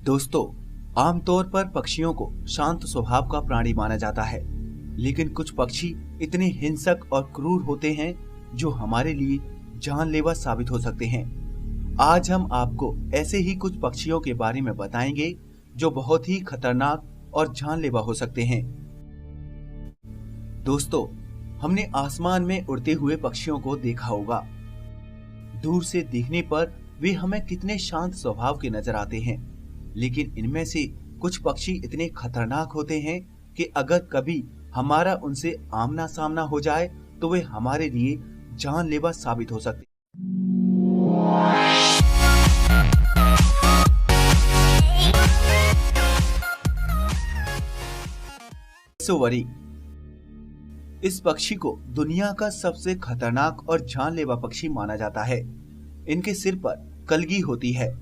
दोस्तों, आमतौर पर पक्षियों को शांत स्वभाव का प्राणी माना जाता है, लेकिन कुछ पक्षी इतने हिंसक और क्रूर होते हैं जो हमारे लिए जानलेवा साबित हो सकते हैं। आज हम आपको ऐसे ही कुछ पक्षियों के बारे में बताएंगे जो बहुत ही खतरनाक और जानलेवा हो सकते हैं। दोस्तों, हमने आसमान में उड़ते हुए पक्षियों को देखा होगा। दूर से देखने पर वे हमें कितने शांत स्वभाव के नजर आते हैं, लेकिन इनमें से कुछ पक्षी इतने खतरनाक होते हैं कि अगर कभी हमारा उनसे आमना सामना हो जाए तो वे हमारे लिए जानलेवा साबित हो सकते हैं। कैसोवरी इस पक्षी को दुनिया का सबसे खतरनाक और जानलेवा पक्षी माना जाता है। इनके सिर पर कलगी होती है।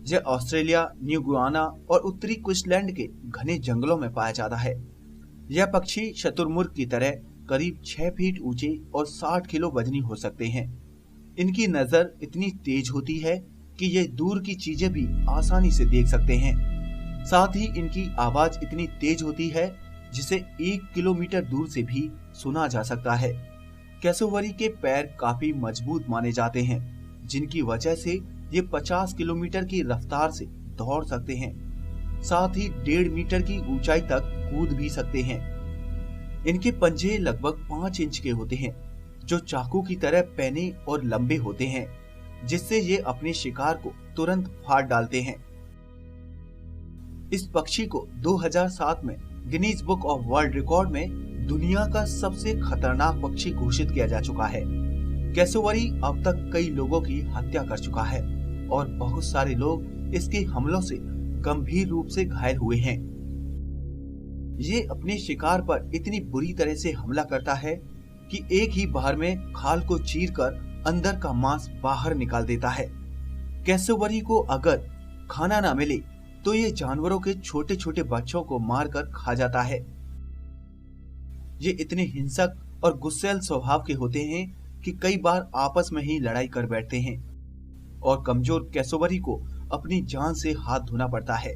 यह ऑस्ट्रेलिया, न्यू गुयाना और उत्तरी क्वींसलैंड के घने जंगलों में पाया जाता है। यह पक्षी शतुरमुर्ग की तरह करीब 6 फीट ऊंचे और 60 किलो वजनी हो सकते हैं। इनकी नजर इतनी तेज होती है कि ये दूर की चीजें भी आसानी से देख सकते हैं। साथ ही इनकी आवाज इतनी तेज होती है जिसे 1 किलोमीटर दूर से भी सुना जा सकता है। कैसोवरी के पैर काफी मजबूत माने जाते हैं, जिनकी वजह से ये 50 किलोमीटर की रफ्तार से दौड़ सकते हैं। साथ ही 1.5 मीटर की ऊंचाई तक कूद भी सकते हैं। इनके पंजे लगभग 5 इंच के होते हैं, जो चाकू की तरह पैने और लंबे होते हैं, जिससे ये अपने शिकार को तुरंत फाड़ डालते हैं। इस पक्षी को 2007 में Guinness book of world record में दुनिया का सबसे खतरनाक पक्षी घोषित किया जा चुका है। कैसोवरी अब तक कई लोगों की हत्या कर चुका है और बहुत सारे लोग इसके हमलों से गंभीर रूप से घायल हुए हैं। ये अपने शिकार पर इतनी बुरी तरह से हमला करता है कि एक ही बार में खाल को चीरकर अंदर का मांस बाहर निकाल देता है। कैसोवरी को अगर खाना ना मिले तो ये जानवरों के छोटे छोटे बच्चों को मारकर खा जाता है। ये इतने हिंसक और गुस्सैल स्वभाव के होते हैं कि कई बार आपस में ही लड़ाई कर बैठते हैं और कमजोर कैसोवरी को अपनी जान से हाथ धोना पड़ता है।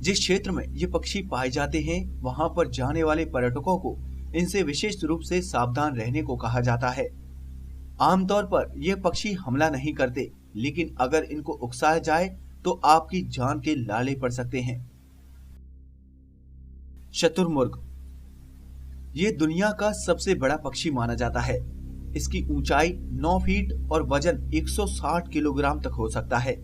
जिस क्षेत्र में ये पक्षी पाए जाते हैं वहां पर जाने वाले पर्यटकों को इनसे विशेष रूप से सावधान रहने को कहा जाता है। आमतौर पर ये पक्षी हमला नहीं करते, लेकिन अगर इनको उकसाया जाए तो आपकी जान के लाले पड़ सकते हैं। शतुरमुर्ग ये दुनिया का सबसे बड़ा पक्षी माना जाता है। इसकी ऊंचाई 9 फीट और वजन 160 किलोग्राम तक हो सकता है।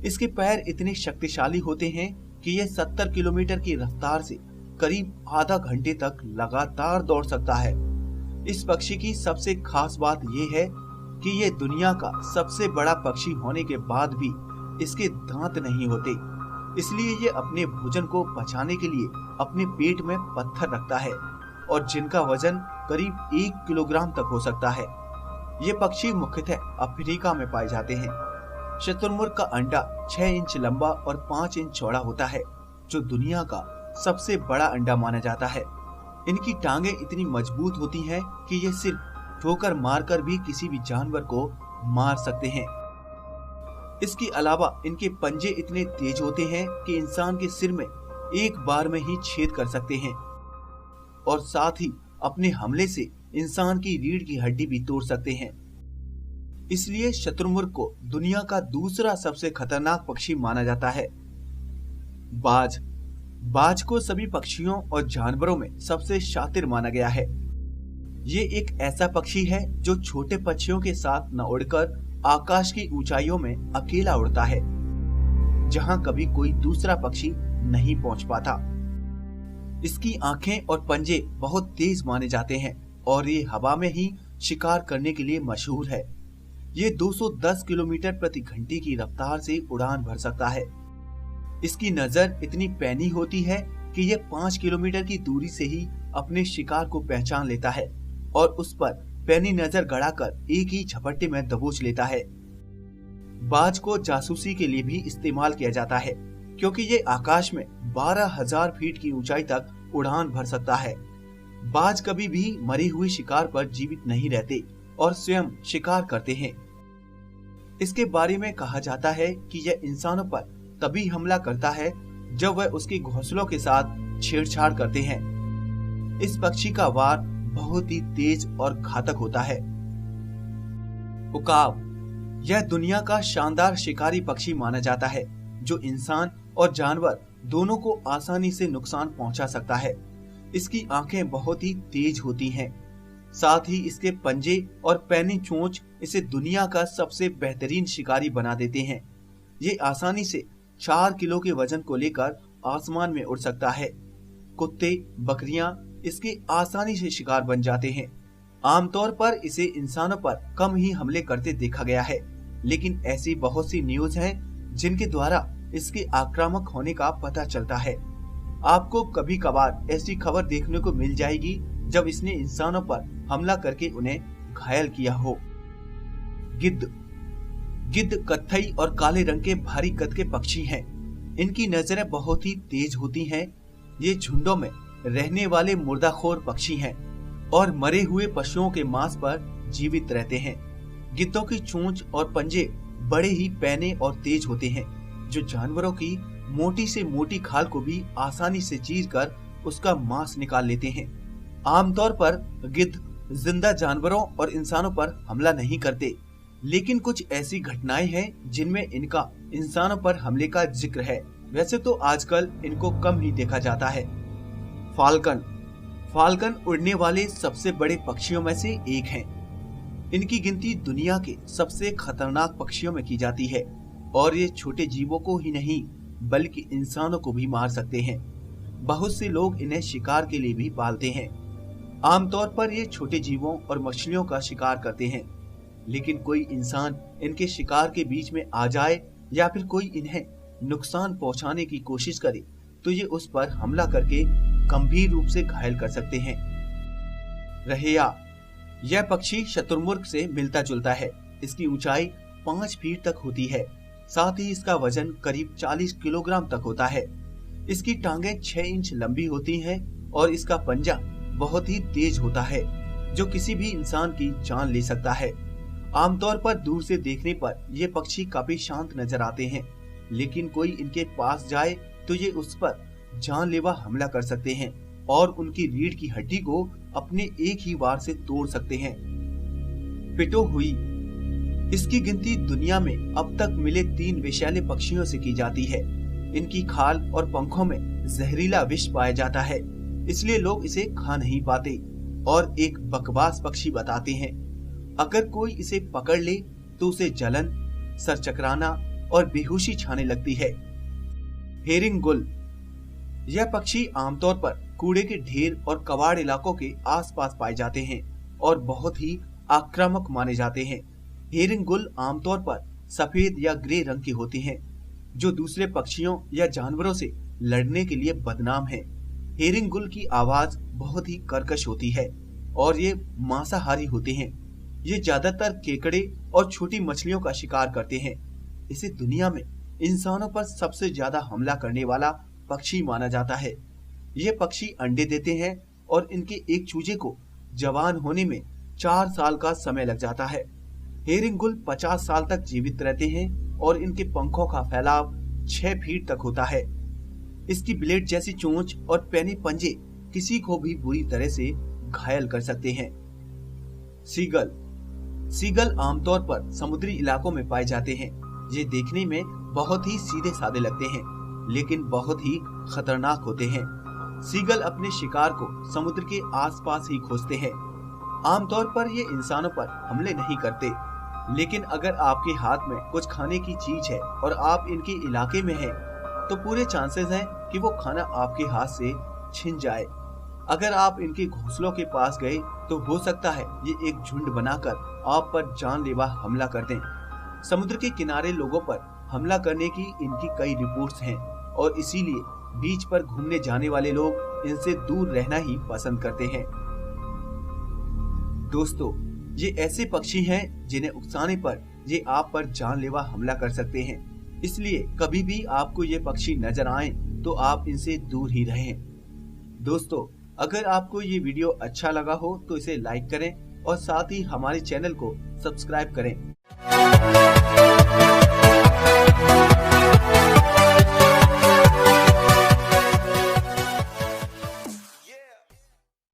इसके पैर इतने शक्तिशाली होते हैं कि यह 70 किलोमीटर की रफ्तार से करीब आधा घंटे तक लगातार दौड़ सकता है। इस पक्षी की सबसे खास बात यह है कि यह दुनिया का सबसे बड़ा पक्षी होने के बाद भी इसके दांत नहीं होते, इसलिए ये अपने भोजन को बचाने के लिए अपने पेट में पत्थर रखता है और जिनका वजन करीब 1 किलोग्राम तक हो सकता है। ये पक्षी मुख्यतः अफ्रीका में पाए जाते हैं। शतुरमुर्ग का अंडा 6 इंच लंबा और 5 इंच चौड़ा होता है, जो दुनिया का सबसे बड़ा अंडा माना जाता है। इनकी टांगे इतनी मजबूत होती हैं कि ये सिर्फ ठोकर मारकर भी किसी भी जानवर को मार सकते हैं। इसके अलावा इनके पंजे इतने तेज होते हैं कि इंसान के सिर में एक बार में ही छेद कर सकते हैं और साथ ही अपने हमले से इंसान की रीढ़ की हड्डी भी तोड़ सकते हैं। इसलिए शतुरमुर्ग को दुनिया का दूसरा सबसे खतरनाक पक्षी माना जाता है। बाज को सभी पक्षियों और जानवरों में सबसे शातिर माना गया है। ये एक ऐसा पक्षी है जो छोटे पक्षियों के साथ न उड़कर आकाश की ऊंचाइयों में अकेला उड़ता है, जहां कभी कोई दूसरा पक्षी नहीं पहुंच पाता। इसकी आंखें और पंजे बहुत तेज माने जाते हैं और ये हवा में ही शिकार करने के लिए मशहूर है। ये 210 किलोमीटर प्रति घंटे की रफ्तार से उड़ान भर सकता है। इसकी नजर इतनी पैनी होती है कि यह 5 किलोमीटर की दूरी से ही अपने शिकार को पहचान लेता है और उस पर पैनी नजर गड़ाकर एक ही झपट्टे में दबोच लेता है। बाज को जासूसी के लिए भी इस्तेमाल किया जाता है, क्योंकि ये आकाश में 12,000 फीट की ऊंचाई तक उड़ान भर सकता है। बाज कभी भी मरे हुए शिकार पर जीवित नहीं रहते और स्वयं शिकार करते हैं। इसके बारे में कहा जाता है कि यह इंसानों पर तभी हमला करता है जब वह उसके घोंसलों के साथ छेड़छाड़ करते हैं। इस पक्षी का वार बहुत ही तेज और घातक होता है। उकाब, यह दुनिया का शानदार शिकारी पक्षी माना जाता है जो इंसान और जानवर दोनों को आसानी से नुकसान पहुंचा सकता है। इसकी आंखें बहुत ही तेज होती हैं। साथ ही इसके पंजे और पैनी चोंच इसे दुनिया का सबसे बेहतरीन शिकारी बना देते हैं। ये आसानी से 4 किलो के वजन को लेकर आसमान में उड़ सकता है। कुत्ते, बकरियां इसके आसानी से शिकार बन जाते हैं। आमतौर पर इसे इंसानों पर कम ही हमले करते देखा गया है, लेकिन ऐसी बहुत सी न्यूज हैं जिनके द्वारा इसके आक्रामक होने का पता चलता है। आपको कभी कभार ऐसी खबर देखने को मिल जाएगी जब इसने इंसानों पर हमला करके उन्हें घायल किया हो। गिद्ध कत्थई और काले रंग के भारी कद के पक्षी हैं। इनकी नजरें बहुत ही तेज होती हैं। ये झुंडों में रहने वाले मुर्दाखोर पक्षी हैं और मरे हुए पशुओं के मांस पर जीवित रहते हैं। गिद्धों की चोंच और पंजे बड़े ही पैने और तेज होते हैं, जो जानवरों की मोटी से मोटी खाल को भी आसानी से चीरकर उसका मांस निकाल लेते हैं। आमतौर पर गिद्ध जिंदा जानवरों और इंसानों पर हमला नहीं करते, लेकिन कुछ ऐसी घटनाएं हैं जिनमें इनका इंसानों पर हमले का जिक्र है। वैसे तो आजकल इनको कम ही देखा जाता है। फाल्कन उड़ने वाले सबसे बड़े पक्षियों में से एक हैं। इनकी गिनती दुनिया के सबसे खतरनाक पक्षियों में की जाती है और ये छोटे जीवों को ही नहीं बल्कि इंसानों को भी मार सकते हैं। बहुत से लोग इन्हें शिकार के लिए भी पालते हैं। आमतौर पर ये छोटे जीवों और मछलियों का शिकार करते हैं, लेकिन कोई इंसान इनके शिकार के बीच में आ जाए या फिर कोई इन्हें नुकसान पहुंचाने की कोशिश करे तो ये उस पर हमला करके गंभीर रूप से घायल कर सकते हैं। रहेया, यह पक्षी शतुरमुर्ग से मिलता जुलता है। इसकी ऊंचाई 5 फीट तक होती है। साथ ही इसका वजन करीब 40 किलोग्राम तक होता है। इसकी टांगें 6 इंच लंबी होती हैं और इसका पंजा बहुत ही तेज होता है, जो किसी भी इंसान की जान ले सकता है। आमतौर पर दूर से देखने पर ये पक्षी काफी शांत नजर आते हैं, लेकिन कोई इनके पास जाए तो ये उस पर जानलेवा हमला कर सकते हैं और उनकी रीढ़ की हड्डी को अपने एक ही वार से तोड़ सकते हैं। पिटो हुई, इसकी गिनती दुनिया में अब तक मिले 3 विषैले पक्षियों से की जाती है। इनकी खाल और पंखों में जहरीला विष पाया जाता है, इसलिए लोग इसे खा नहीं पाते और एक बकवास पक्षी बताते हैं। अगर कोई इसे पकड़ ले तो उसे जलन, सर चकराना और बेहोशी छाने लगती है। हेरिंग गुल, यह पक्षी आमतौर पर कूड़े के ढेर और कबाड़ इलाकों के आसपास पाए जाते हैं और बहुत ही आक्रामक माने जाते हैं। हेरिंग गुल आमतौर पर सफेद या ग्रे रंग की होती हैं, जो दूसरे पक्षियों या जानवरों से लड़ने के लिए बदनाम है। हेरिंग गुल की आवाज बहुत ही कर्कश होती है और ये मांसाहारी होते हैं। ये ज्यादातर केकड़े और छोटी मछलियों का शिकार करते हैं। इसे दुनिया में इंसानों पर सबसे ज्यादा हमला करने वाला पक्षी माना जाता है। ये पक्षी अंडे देते हैं और इनके एक चूजे को जवान होने में 4 साल का समय लग जाता है। हेरिंग गुल 50 साल तक जीवित रहते हैं और इनके पंखों का फैलाव 6 फीट तक होता है। इसकी ब्लेड जैसी चोंच और पैने पंजे किसी को भी बुरी तरह से घायल कर सकते हैं। सीगल आमतौर पर समुद्री इलाकों में पाए जाते हैं। ये देखने में बहुत ही सीधे साधे लगते हैं, लेकिन बहुत ही खतरनाक होते हैं। सीगल अपने शिकार को समुद्र के आसपास ही खोजते हैं। आमतौर पर ये इंसानों पर हमले नहीं करते, लेकिन अगर आपके हाथ में कुछ खाने की चीज है और आप इनके इलाके में हैं, तो पूरे चांसेस हैं कि वो खाना आपके हाथ से छिन जाए। अगर आप इनके घोंसलों के पास गए तो हो सकता है ये एक झुंड बनाकर आप पर जानलेवा हमला कर दें। समुद्र के किनारे लोगों पर हमला करने की इनकी कई रिपोर्ट्स हैं और इसीलिए बीच पर घूमने जाने वाले लोग इनसे दूर रहना ही पसंद करते हैं। दोस्तों, ये ऐसे पक्षी हैं जिन्हें उकसाने पर ये आप पर जानलेवा हमला कर सकते हैं, इसलिए कभी भी आपको ये पक्षी नजर आएं तो आप इनसे दूर ही रहें। दोस्तों, अगर आपको ये वीडियो अच्छा लगा हो तो इसे लाइक करें और साथ ही हमारे चैनल को सब्सक्राइब करें।